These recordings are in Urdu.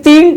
3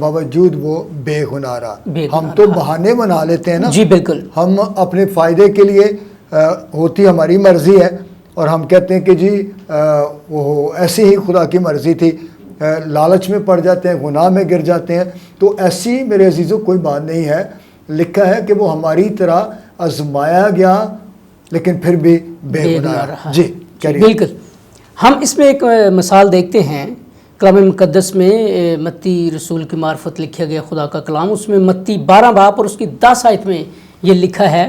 باوجود وہ بے گناہ رہا. بے گناہ ہم تو بہانے بنا لیتے ہیں نا. جی بالکل. ہم اپنے فائدے کے لیے ہوتی ہماری مرضی ہے اور ہم کہتے ہیں کہ جی وہ ایسی ہی خدا کی مرضی تھی, لالچ میں پڑ جاتے ہیں, گناہ میں گر جاتے ہیں. تو ایسی میرے عزیزوں کوئی بات نہیں ہے. لکھا ہے کہ وہ ہماری طرح آزمایا گیا لیکن پھر بھی بے گناہ رہا. جی بالکل. ہم اس میں ایک مثال دیکھتے ہیں کلام مقدس میں, متی رسول کی معرفت لکھا گیا خدا کا کلام, اس میں متی 12 باب اور اس کی 10 آیت میں یہ لکھا ہے,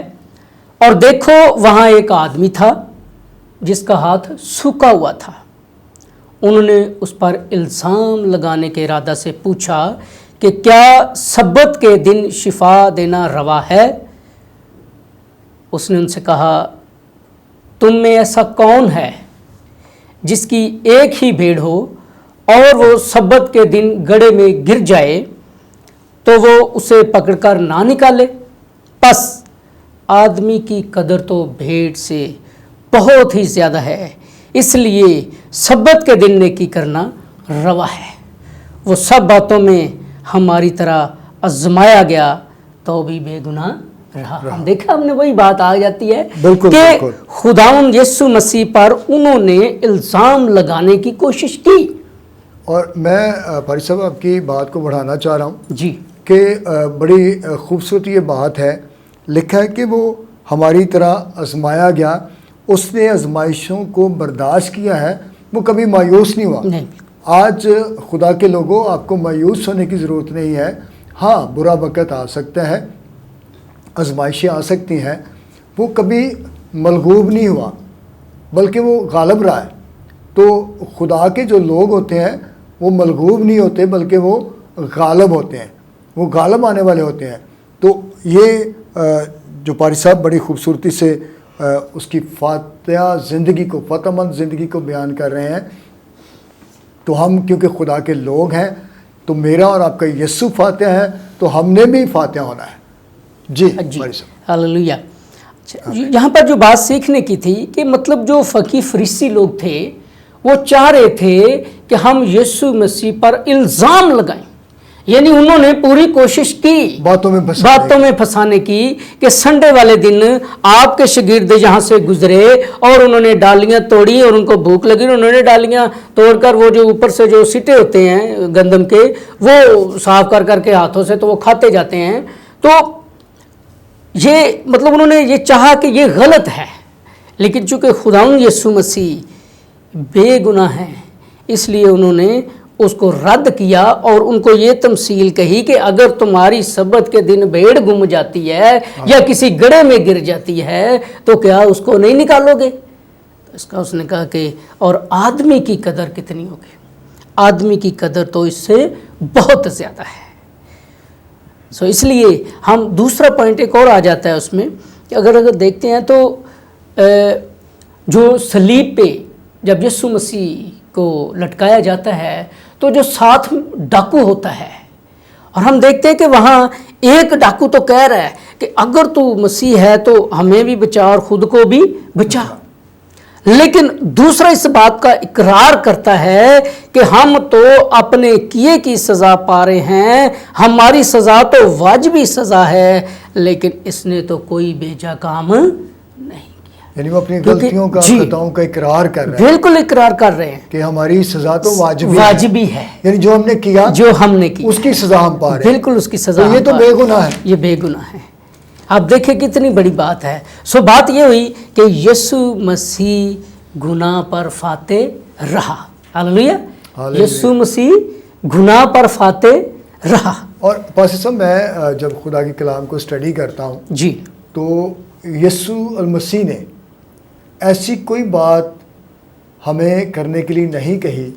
اور دیکھو وہاں ایک آدمی تھا جس کا ہاتھ سوکھا ہوا تھا. انہوں نے اس پر الزام لگانے کے ارادہ سے پوچھا کہ کیا سبت کے دن شفا دینا روا ہے؟ اس نے ان سے کہا, تم میں ایسا کون ہے جس کی ایک ہی بھیڑ ہو اور وہ سبت کے دن گڑھے میں گر جائے تو وہ اسے پکڑ کر نہ نکالے؟ پس آدمی کی قدر تو بھیڑ سے بہت ہی زیادہ ہے, اس لیے سبت کے دن نیکی کرنا روا ہے. وہ سب باتوں میں ہماری طرح آزمایا گیا تو بھی بے گناہ رہا. ہم دیکھا, ہم نے وہی بات آ جاتی ہے کہ خداوند یسوع مسیح پر انہوں نے الزام لگانے کی کوشش کی. اور میں فارغ صاحب آپ کی بات کو بڑھانا چاہ رہا ہوں جی کہ بڑی خوبصورت یہ بات ہے. لکھا ہے کہ وہ ہماری طرح آزمایا گیا, اس نے آزمائشوں کو برداشت کیا ہے, وہ کبھی مایوس نہیں ہوا. آج خدا کے لوگوں, آپ کو مایوس ہونے کی ضرورت نہیں ہے. ہاں برا وقت آ سکتا ہے, آزمائشیں آ سکتی ہیں, وہ کبھی مغلوب نہیں ہوا بلکہ وہ غالب رہا ہے. تو خدا کے جو لوگ ہوتے ہیں وہ مغلوب نہیں ہوتے بلکہ وہ غالب ہوتے ہیں, وہ غالب آنے والے ہوتے ہیں. تو یہ جو پاری صاحب بڑی خوبصورتی سے اس کی فاتحہ زندگی کو, فتح مند زندگی کو بیان کر رہے ہیں. تو ہم کیونکہ خدا کے لوگ ہیں, تو میرا اور آپ کا یسوع فاتح ہے, تو ہم نے بھی فاتح ہونا ہے. جی ہاللویا. یہاں پر جو بات سیکھنے کی تھی کہ مطلب جو فقیہ فریسی لوگ تھے وہ چاہ رہے تھے کہ ہم یسوع مسیح پر الزام لگائیں, یعنی انہوں نے پوری کوشش کی باتوں میں پھنسانے کی کہ سنڈے والے دن آپ کے شاگرد یہاں سے گزرے اور انہوں نے ڈالیاں توڑی اور ان کو بھوک لگی, انہوں نے ڈالیاں توڑ کر وہ جو اوپر سے جو سٹے ہوتے ہیں گندم کے وہ صاف کر کر کے ہاتھوں سے تو وہ کھاتے جاتے ہیں. تو یہ مطلب انہوں نے یہ چاہا کہ یہ غلط ہے, لیکن چونکہ خداوند یسوع مسیح بے گناہ ہیں اس لیے انہوں نے اس کو رد کیا اور ان کو یہ تمثیل کہی کہ اگر تمہاری سبت کے دن بھیڑ گم جاتی ہے یا کسی گڑھے میں گر جاتی ہے تو کیا اس کو نہیں نکالو گے؟ تو اس کا اس نے کہا کہ اور آدمی کی قدر کتنی ہوگی, آدمی کی قدر تو اس سے بہت زیادہ ہے. اس لیے ہم دوسرا پوائنٹ ایک اور آ جاتا ہے اس میں کہ اگر دیکھتے ہیں تو جو صلیب پہ جب یسوع مسیح کو لٹکایا جاتا ہے تو جو ساتھ ڈاکو ہوتا ہے, اور ہم دیکھتے ہیں کہ وہاں ایک ڈاکو تو کہہ رہا ہے کہ اگر تو مسیح ہے تو ہمیں بھی بچا اور خود کو بھی بچا, لیکن دوسرا اس بات کا اقرار کرتا ہے کہ ہم تو اپنے کیے کی سزا پا رہے ہیں, ہماری سزا تو واجبی سزا ہے, لیکن اس نے تو کوئی بیجا کام نہیں کیا. یعنی وہ اپنی غلطیوں کا, خطاؤں کا اقرار کر رہے ہیں. بالکل اقرار کر رہے ہیں کہ ہماری سزا تو واجبی ہے, یعنی جو ہم نے کیا اس کی سزا ہم پا رہے ہیں. بالکل اس کی سزا, یہ تو بے گناہ ہے, یہ بے گناہ ہے. آپ دیکھیں کتنی بڑی بات ہے. بات یہ ہوئی کہ یسوع مسیح گناہ پر فاتح رہا. ہاللویا. یسوع مسیح گناہ پر فاتح رہا. اور پاسٹر صاحب میں جب خدا کے کلام کو اسٹڈی کرتا ہوں جی تو یسوع المسیح نے ایسی کوئی بات ہمیں کرنے کے لیے نہیں کہی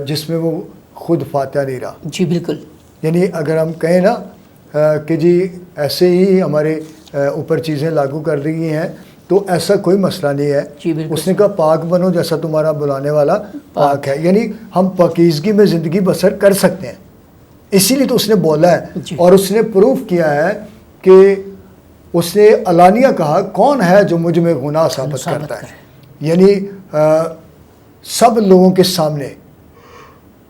جس میں وہ خود فاتح نہیں رہا. جی بالکل. یعنی اگر ہم کہیں نا کہ جی ایسے ہی ہمارے اوپر چیزیں لاگو کر رہی ہیں تو ایسا کوئی مسئلہ نہیں ہے. اس نے کہا پاک بنو جیسا تمہارا بلانے والا پاک ہے. یعنی ہم پاکیزگی میں زندگی بسر کر سکتے ہیں, اسی لیے تو اس نے بولا ہے. اور اس نے پروف کیا ہے کہ اس نے علانیہ کہا کون ہے جو مجھ میں گناہ ثابت کرتا ہے. یعنی سب لوگوں کے سامنے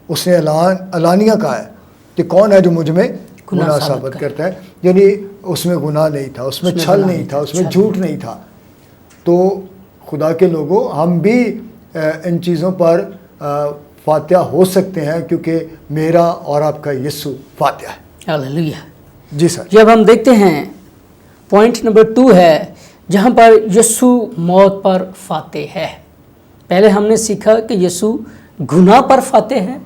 اس نے علانیہ کہا ہے کہ کون ہے جو مجھ میں گناہ گناہ ثابت ثابت کرتا ہے. یعنی اس میں گناہ نہیں تھا, اس میں چھل نہیں تھا, اس میں جھوٹ نہیں تھا. تو خدا کے لوگوں, ہم بھی ان چیزوں پر فاتح ہو سکتے ہیں, کیونکہ میرا اور آپ کا یسوع فاتح ہے. ہاللیلویہ. جی سر. جب ہم دیکھتے ہیں پوائنٹ نمبر 2 ہے جہاں پر یسوع موت پر فاتح ہے. پہلے ہم نے سیکھا کہ یسوع گناہ پر فاتح ہے,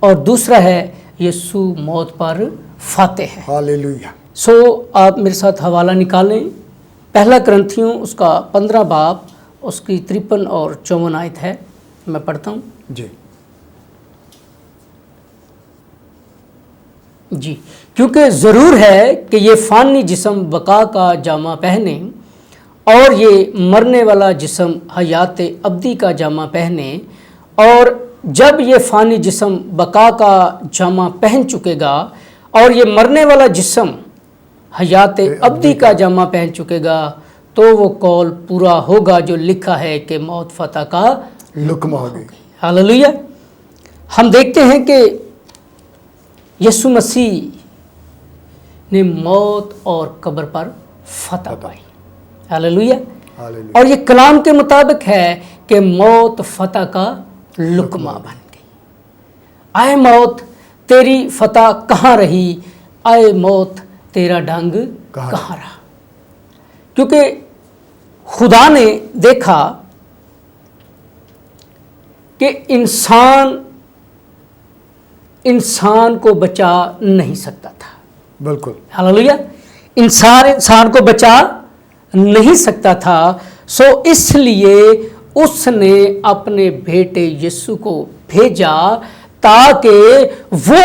اور دوسرا ہے یسوع موت پر فاتح ہے. ہاللیلویہ. سو آپ میرے ساتھ حوالہ نکالیں. پہلا کرنتھیوں اس کا 15 باب اس کی 53 اور 54 آیت ہے. میں پڑھتا ہوں. جی. جی. کیونکہ ضرور ہے کہ یہ فانی جسم بقا کا جامہ پہنے اور یہ مرنے والا جسم حیات ابدی کا جامہ پہنے. اور جب یہ فانی جسم بقا کا جامہ پہن چکے گا اور یہ مرنے والا جسم حیات ابدی کا جامہ پہن چکے گا, تو وہ قول پورا ہوگا جو لکھا ہے کہ موت فتح کا لقمہ ہو گئی. ہاللیلویہ. ہم دیکھتے ہیں کہ یسوع مسیح نے موت اور قبر پر فتح پائی. ہاللیلویہ. ہاللیلویہ. اور یہ کلام کے مطابق ہے کہ موت فتح کا لقمہ بن گئی. آئے موت تیری فتح کہاں رہی, آئے موت تیرا ڈنگ کہاں رہا. کیونکہ خدا نے دیکھا کہ انسان کو بچا نہیں سکتا تھا. بالکل. ہاللیلویہ. انسان کو بچا نہیں سکتا تھا. سو اس لیے اس نے اپنے بیٹے یسوع کو بھیجا تاکہ وہ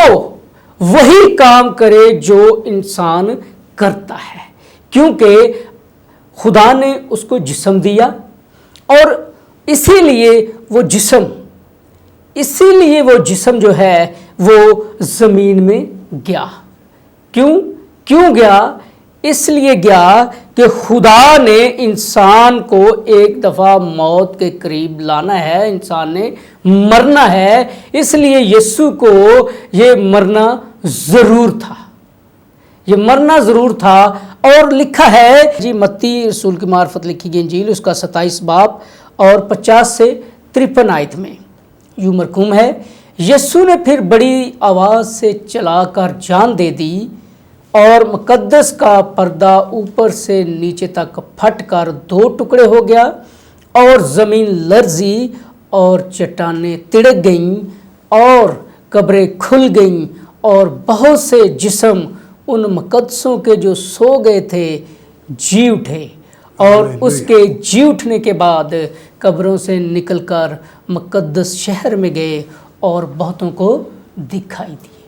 وہی کام کرے جو انسان کرتا ہے. کیونکہ خدا نے اس کو جسم دیا, اور اسی لیے وہ جسم جو ہے وہ زمین میں گیا. کیوں گیا؟ اس لیے گیا کہ خدا نے انسان کو ایک دفعہ موت کے قریب لانا ہے, انسان نے مرنا ہے. اس لیے یسوع کو یہ مرنا ضرور تھا. اور لکھا ہے جی متی رسول کی معرفت لکھی گئی انجیل اس کا 27 باب اور 50 سے 53 آیت میں یوں مرقوم ہے, یسوع نے پھر بڑی آواز سے چلا کر جان دے دی, اور مقدس کا پردہ اوپر سے نیچے تک پھٹ کر 2 ٹکڑے ہو گیا, اور زمین لرزی اور چٹانیں تڑک گئیں اور قبریں کھل گئیں, اور بہت سے جسم ان مقدسوں کے جو سو گئے تھے جی اٹھے, اور اس کے جی اٹھنے کے بعد قبروں سے نکل کر مقدس شہر میں گئے اور بہتوں کو دکھائی دیے.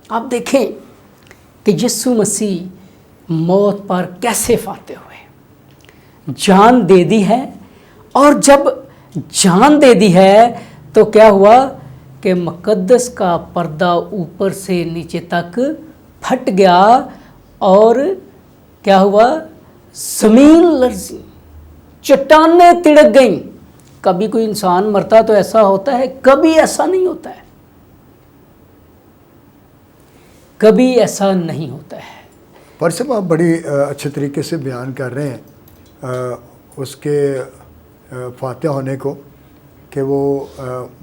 آپ دیکھیں کہ یسوع مسیح موت پر کیسے فاتح ہوئے. جان دے دی ہے, اور جب جان دے دی ہے تو کیا ہوا کہ مقدس کا پردہ اوپر سے نیچے تک پھٹ گیا, اور کیا ہوا, زمین لرزی, چٹانیں تڑک گئیں. کبھی کوئی انسان مرتا تو ایسا ہوتا ہے, کبھی ایسا نہیں ہوتا ہے, کبھی ایسا نہیں ہوتا ہے. پر صاحب آپ بڑی اچھے طریقے سے بیان کر رہے ہیں اس کے فاتح ہونے کو, کہ وہ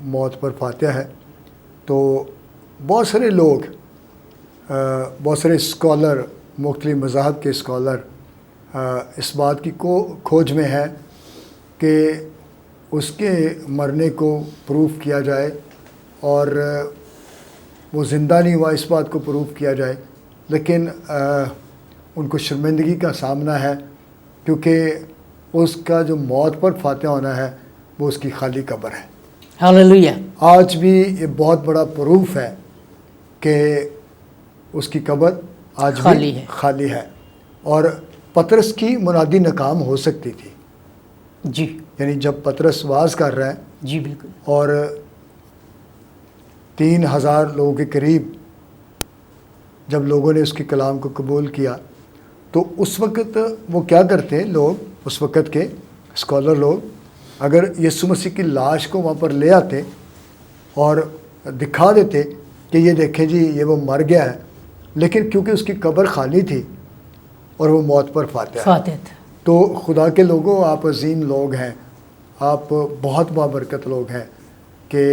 موت پر فاتح ہے. تو بہت سارے لوگ, بہت سارے اسکالر, مختلف مذاہب کے اسکالر اس بات کی کھوج میں ہیں کہ اس کے مرنے کو پروف کیا جائے, اور وہ زندہ نہیں ہوا اس بات کو پروف کیا جائے. لیکن ان کو شرمندگی کا سامنا ہے, کیونکہ اس کا جو موت پر فاتح ہونا ہے وہ اس کی خالی قبر ہے. ہاللیلویہ. آج بھی یہ بہت بڑا پروف ہے کہ اس کی قبر آج بھی خالی ہے. اور پطرس کی منادی ناکام ہو سکتی تھی. جی. یعنی جب پطرس واز کر رہا ہے, جی بالکل, اور 3000 لوگوں کے قریب جب لوگوں نے اس کے کلام کو قبول کیا, تو اس وقت وہ کیا کرتے ہیں لوگ, اس وقت کے اسکالر لوگ, اگر یسوع مسیح کی لاش کو وہاں پر لے آتے اور دکھا دیتے کہ یہ دیکھیں جی یہ وہ مر گیا ہے، لیکن کیونکہ اس کی قبر خالی تھی اور وہ موت پر فاتح ہے۔ فاتح تھا۔ تو خدا کے لوگوں، آپ عظیم لوگ ہیں، آپ بہت بابرکت لوگ ہیں کہ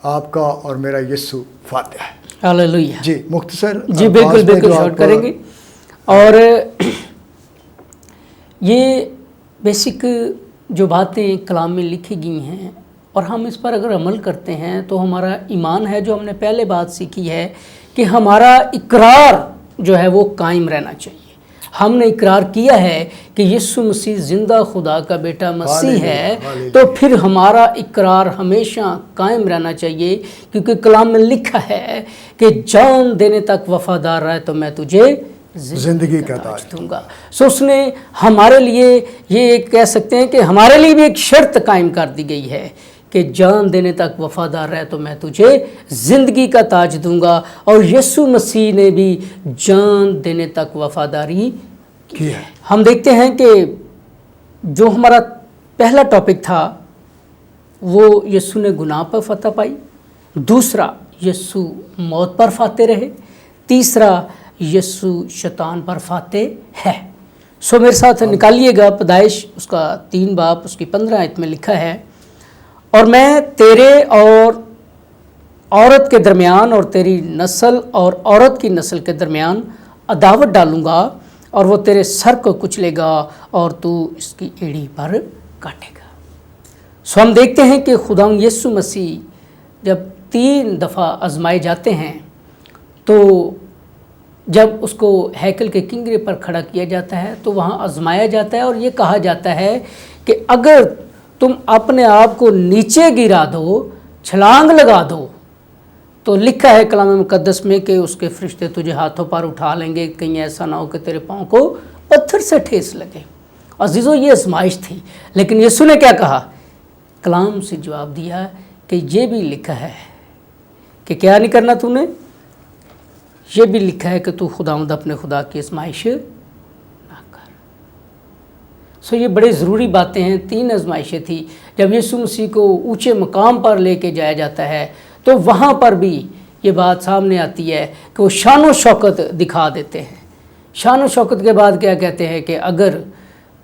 آپ کا اور میرا یسوع فاتح ہے۔ ہاللویہ۔ جی مختصر جی الفاظ بالکل میں بالکل جو شارٹ آپ کریں گے۔ اور یہ بیسک جو باتیں کلام میں لکھی گئی ہیں اور ہم اس پر اگر عمل کرتے ہیں تو ہمارا ایمان ہے، جو ہم نے پہلے بات سیکھی ہے کہ ہمارا اقرار جو ہے وہ قائم رہنا چاہیے۔ ہم نے اقرار کیا ہے کہ یسوع مسیح زندہ خدا کا بیٹا مسیح ہے، تو پھر ہمارا اقرار ہمیشہ قائم رہنا چاہیے، کیونکہ کلام میں لکھا ہے کہ جان دینے تک وفادار رہے تو میں تجھے زندگی کا تاج دوں گا۔ سو اس نے ہمارے لیے یہ کہہ سکتے ہیں کہ ہمارے لیے بھی ایک شرط قائم کر دی گئی ہے کہ جان دینے تک وفادار رہے تو میں تجھے زندگی کا تاج دوں گا، اور یسوع مسیح نے بھی جان دینے تک وفاداری کی ہے۔ ہم دیکھتے ہیں کہ جو ہمارا پہلا ٹاپک تھا وہ یسوع نے گناہ پر فتح پائی، دوسرا یسوع موت پر فاتح رہے، تیسرا یسوع شیطان پر فاتح ہے۔ سو میرے ساتھ نکالیے گا پیدائش اس کا 3 باب اس کی 15 آیت میں لکھا ہے، اور میں تیرے اور عورت کے درمیان اور تیری نسل اور عورت کی نسل کے درمیان عداوت ڈالوں گا، اور وہ تیرے سر کو کچلے گا اور تو اس کی ایڑی پر کاٹے گا۔ سو ہم دیکھتے ہیں کہ خدا یسوع مسیح جب 3 دفعہ آزمائے جاتے ہیں، تو جب اس کو ہیکل کے کنگرے پر کھڑا کیا جاتا ہے تو وہاں آزمایا جاتا ہے، اور یہ کہا جاتا ہے کہ اگر تم اپنے آپ کو نیچے گرا دو، چھلانگ لگا دو، تو لکھا ہے کلام مقدس میں کہ اس کے فرشتے تجھے ہاتھوں پر اٹھا لیں گے، کہیں ایسا نہ ہو کہ تیرے پاؤں کو پتھر سے ٹھیس لگے۔ عزیزو یہ آزمائش تھی، لیکن یسوع نے کیا کہا؟ کلام سے جواب دیا کہ یہ بھی لکھا ہے کہ کیا نہیں کرنا تو نے، یہ بھی لکھا ہے کہ تو خداوند اپنے خدا کی آزمائش نہ کر۔ سو یہ بڑے ضروری باتیں ہیں۔ 3 آزمائشیں تھیں۔ جب یسوع مسیح کو اونچے مقام پر لے کے جایا جاتا ہے تو وہاں پر بھی یہ بات سامنے آتی ہے کہ وہ شان و شوکت دکھا دیتے ہیں۔ شان و شوکت کے بعد کیا کہتے ہیں کہ اگر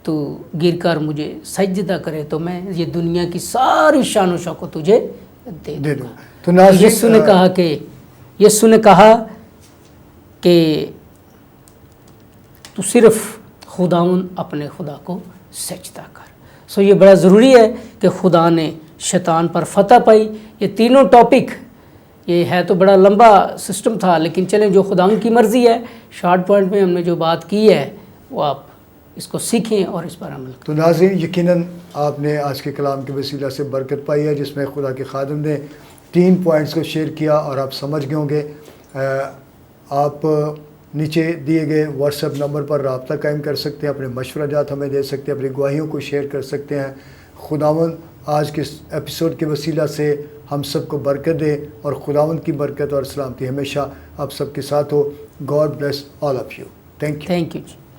تو گر کر مجھے سجدہ کرے تو میں یہ دنیا کی ساری شان و شوکت تجھے دے دوں۔ تو ناظرین، یسوع نے کہا کہ تو صرف خداوند اپنے خدا کو سجدہ کر۔ سو یہ بڑا ضروری ہے کہ خدا نے شیطان پر فتح پائی۔ یہ تینوں ٹاپک، یہ ہے تو بڑا لمبا سسٹم تھا، لیکن چلیں جو خداوند کی مرضی ہے، شارٹ پوائنٹ میں ہم نے جو بات کی ہے وہ آپ اس کو سیکھیں اور اس پر عمل کریں۔ تو ناظرین، یقیناً آپ نے آج کے کلام کے وسیلہ سے برکت پائی ہے، جس میں خدا کے خادم نے 3 پوائنٹس کو شیئر کیا اور آپ سمجھ گئے ہوں گے۔ آپ نیچے دیے گئے واٹس ایپ نمبر پر رابطہ قائم کر سکتے ہیں، اپنے مشورہ جات ہمیں دے سکتے ہیں، اپنی گواہیوں کو شیئر کر سکتے ہیں۔ خداوند آج کے ایپیسوڈ کے وسیلہ سے ہم سب کو برکت دے، اور خداوند کی برکت اور سلامتی ہمیشہ آپ سب کے ساتھ ہو۔ God bless all of you. Thank you. Thank you G.